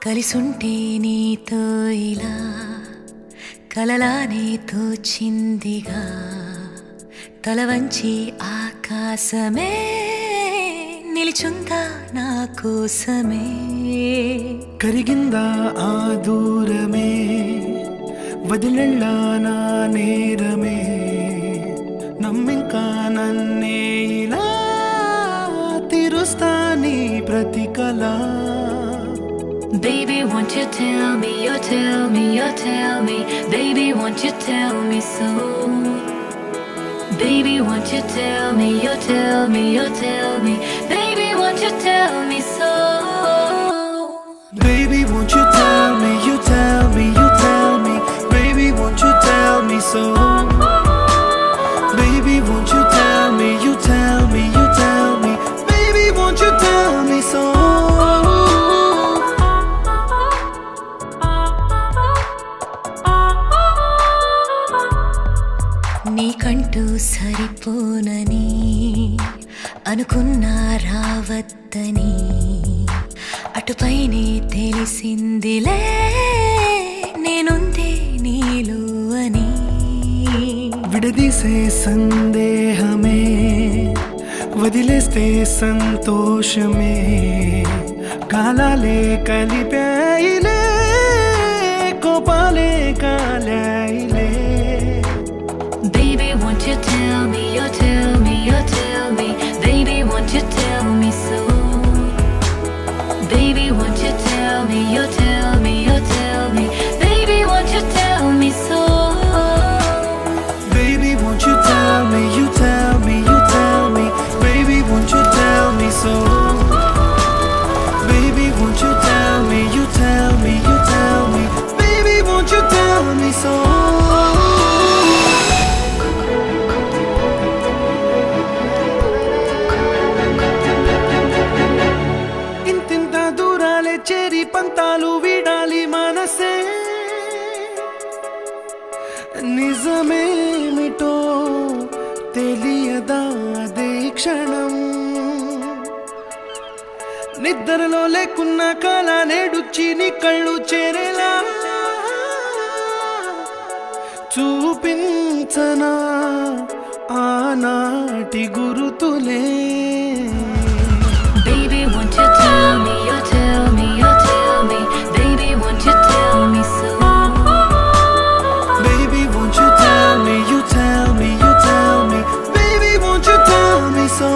కలిసుంటే నీతో ఇలా కలలానే తోచిందిగా తల వంచి ఆకాశమే నిలిచుందా నా కోసమే కరిగిందా ఆ దూరమే వదిలెళ్ళా నా నేరమే నమ్మింకా నన్నే ఇలా తీరుస్తా నీ ప్రతి కళ Baby, won't you tell me, you tell me, you tell me Baby, won't you tell me so Baby, won't you tell me, you tell me, you tell me Baby, won't you tell me so Baby, won't you tell me, you tell me, you tell me Baby, won't you tell me so Baby, won't you tell me, you tell me, you tell me Baby, won't you tell me so నీకంటూ సరిపోనని అనుకున్నా రావద్దని అటుపైనే తెలిసిందిలే నేనుందే నీలో అని విడదీసే సందేహమే వదిలేస్తే సంతోషమే కాలాలే కలిపాయిలే కోపాలే కాలాయిలే Baby, won't you tell me, you tell me, you tell me Baby, won't you tell me so Baby, won't you tell me, you tell me, you tell me Baby, won't you tell me so Baby, won't you tell me, you tell me, you tell me Baby, won't you tell me so Baby, won't you tell me, you tell me, you tell me Baby, won't you tell me so ఇంతింత దూరాలే చేరి పంతాలు వీడాలి మనసే నిజమేమిటో తెలియదా అదే క్షణం నిద్రలో లేకున్న కాల నేడుచ్చి నీ కళ్ళు చేరేలా చూపించనా ఆనాటి గురుతులే Baby, won't you tell me, you tell me, you tell me Baby, won't you tell me so Baby, won't you tell me, you tell me, you tell me Baby, won't you tell me so